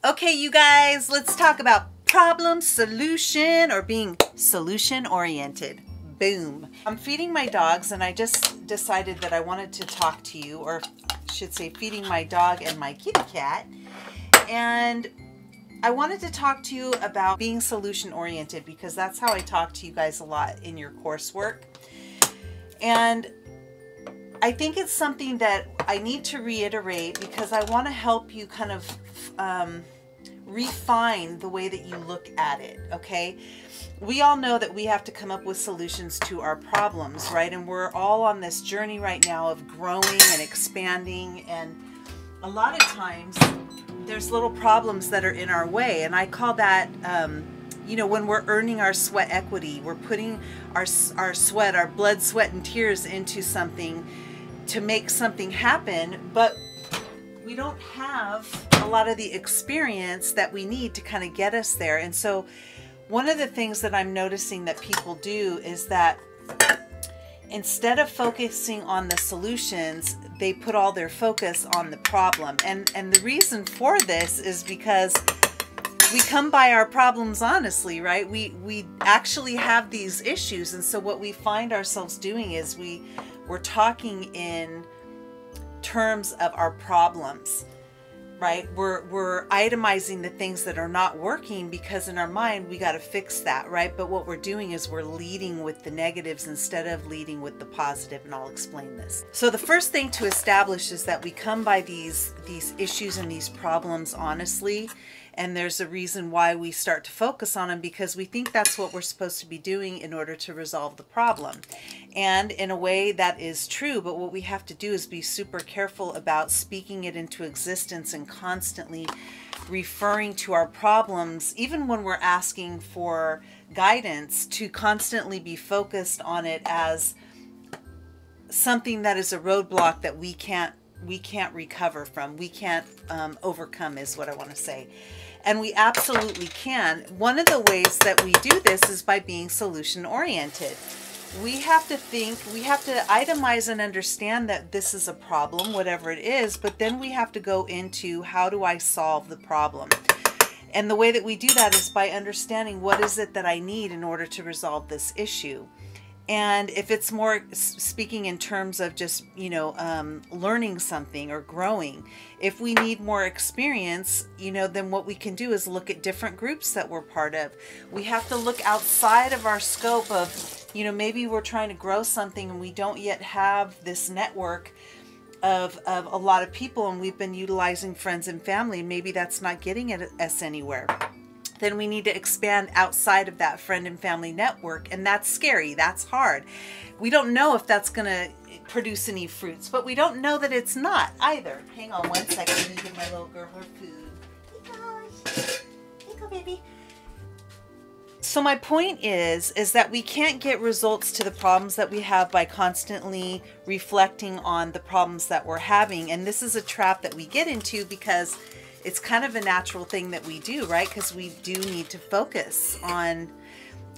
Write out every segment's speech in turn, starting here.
Okay, you guys, let's talk about problem solution or being solution oriented. Boom. I'm feeding my dogs and I just decided that I wanted to talk to you, or I should say feeding my dog and my kitty cat. And I wanted to talk to you about being solution oriented because that's how I talk to you guys a lot in your coursework. And I think it's something that I need to reiterate because I want to help you kind of refine the way that you look at it, okay? We all know that we have to come up with solutions to our problems, right? And we're all on this journey right now of growing and expanding, and a lot of times there's little problems that are in our way, and I call that you know, when we're earning our sweat equity, we're putting our sweat, our blood, sweat, and tears into something to make something happen, but we don't have a lot of the experience that we need to kind of get us there. And so one of the things that I'm noticing that people do is that instead of focusing on the solutions, they put all their focus on the problem. And the reason for this is because we come by our problems honestly, right? We actually have these issues. And so what we find ourselves doing is we're talking in terms of our problems, right? We're itemizing the things that are not working because in our mind we got to fix that, right? But what we're doing is we're leading with the negatives instead of leading with the positive, and I'll explain this. So the first thing to establish is that we come by these issues and these problems honestly, and there's a reason why we start to focus on them, because we think that's what we're supposed to be doing in order to resolve the problem. And in a way that is true, but what we have to do is be super careful about speaking it into existence and constantly referring to our problems, even when we're asking for guidance, to constantly be focused on it as something that is a roadblock that we can't recover from, we can't overcome, is what I want to say. And we absolutely can. One of the ways that we do this is by being solution oriented. We have to think, we have to itemize and understand that this is a problem, whatever it is, but then we have to go into how do I solve the problem? And the way that we do that is by understanding what is it that I need in order to resolve this issue. And if it's more speaking in terms of just, you know, learning something or growing, if we need more experience, you know, then what we can do is look at different groups that we're part of. We have to look outside of our scope of, you know, maybe we're trying to grow something and we don't yet have this network of a lot of people, and we've been utilizing friends and family, and maybe that's not getting us anywhere. Then we need to expand outside of that friend and family network, and that's scary, that's hard. We don't know if that's going to produce any fruits, but we don't know that it's not either. Hang on one second, let me give my little girl her food. Here you go, baby. So my point is that we can't get results to the problems that we have by constantly reflecting on the problems that we're having, and this is a trap that we get into because it's kind of a natural thing that we do, right? Because we do need to focus on,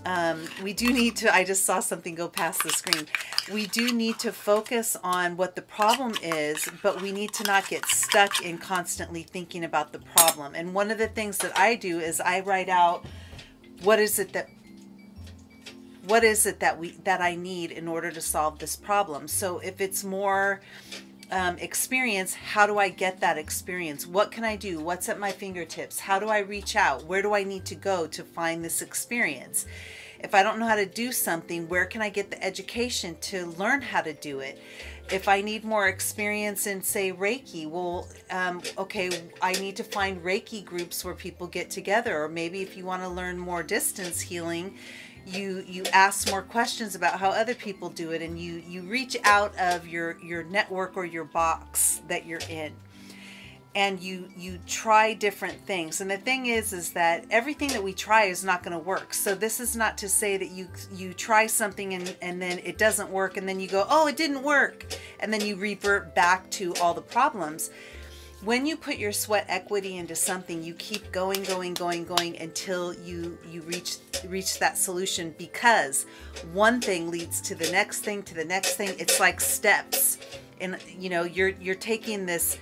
I just saw something go past the screen. We do need to focus on what the problem is, but we need to not get stuck in constantly thinking about the problem. And one of the things that I do is I write out, what is it that I need in order to solve this problem? So if it's more experience, how do I get that experience? What can I do? What's at my fingertips? How do I reach out? Where do I need to go to find this experience? If I don't know how to do something, where can I get the education to learn how to do it? If I need more experience in, say, Reiki, well, okay, I need to find Reiki groups where people get together. Or maybe if you want to learn more distance healing, you ask more questions about how other people do it, and you reach out of your network or your box that you're in, and you try different things. And the thing is that everything that we try is not going to work. So this is not to say that you try something and then it doesn't work, and then you go, oh, it didn't work, and then you revert back to all the problems. When you put your sweat equity into something, you keep going until you reach that solution, because one thing leads to the next thing, to the next thing. It's like steps, and you know, you're taking this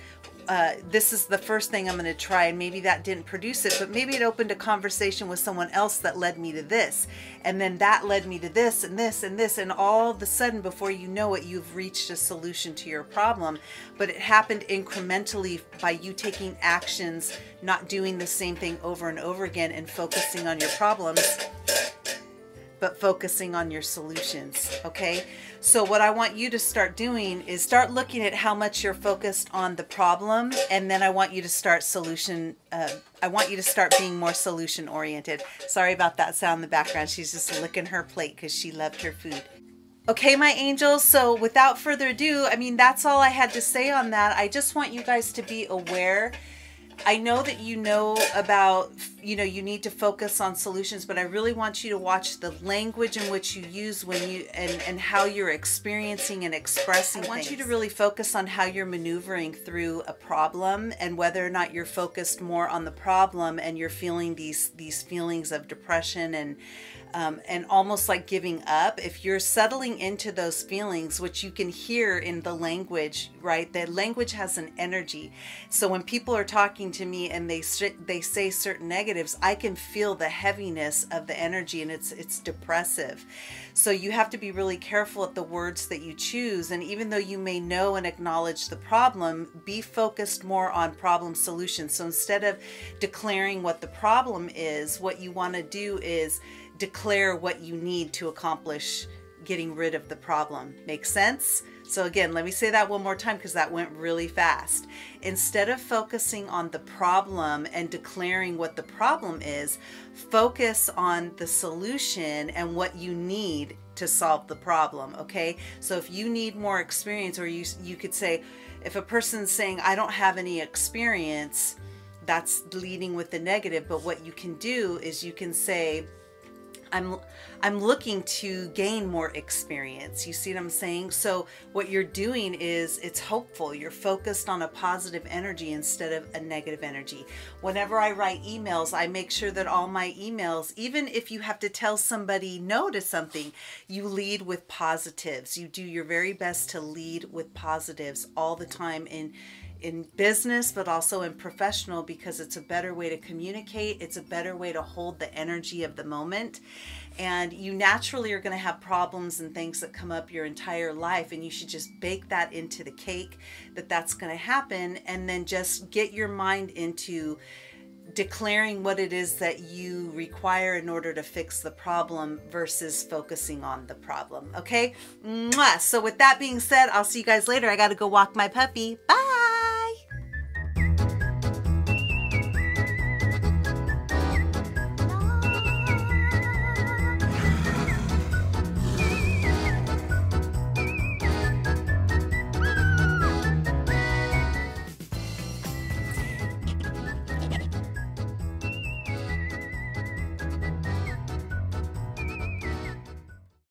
this is the first thing I'm going to try, and maybe that didn't produce it, but maybe it opened a conversation with someone else that led me to this, and then that led me to this and this and this, and all of a sudden, before you know it, you've reached a solution to your problem. But it happened incrementally by you taking actions, not doing the same thing over and over again, and focusing on your problems, but focusing on your solutions. Okay, so what I want you to start doing is start looking at how much you're focused on the problem, and then I want you to start I want you to start being more solution oriented. Sorry about that sound in the background. She's just licking her plate because she loved her food. Okay, my angels, so without further ado, I mean, that's all I had to say on that. I just want you guys to be aware. I know that you know about, you need to focus on solutions, but I really want you to watch the language in which you use when you, and how you're experiencing and expressing things. I want you to really focus on how you're maneuvering through a problem, and whether or not you're focused more on the problem and you're feeling these feelings of depression and almost like giving up. If you're settling into those feelings, which you can hear in the language, right? The language has an energy. So when people are talking to me and they say certain negatives, I can feel the heaviness of the energy, and it's depressive. So you have to be really careful at the words that you choose. And even though you may know and acknowledge the problem, be focused more on problem solution. So instead of declaring what the problem is, what you want to do is declare what you need to accomplish getting rid of the problem. Make sense? So again, let me say that one more time because that went really fast. Instead of focusing on the problem and declaring what the problem is, focus on the solution and what you need to solve the problem, okay? So if you need more experience, or you could say, if a person's saying, I don't have any experience, that's leading with the negative. But what you can do is you can say, I'm looking to gain more experience. You see what I'm saying? So what you're doing is, it's hopeful. You're focused on a positive energy instead of a negative energy. Whenever I write emails, I make sure that all my emails, even if you have to tell somebody no to something, you lead with positives. You do your very best to lead with positives all the time in business, but also in professional, because it's a better way to communicate. It's a better way to hold the energy of the moment. And you naturally are going to have problems and things that come up your entire life, and you should just bake that into the cake, that's going to happen, and then just get your mind into declaring what it is that you require in order to fix the problem versus focusing on the problem. Okay? Mwah! So with that being said, I'll see you guys later. I got to go walk my puppy. Bye!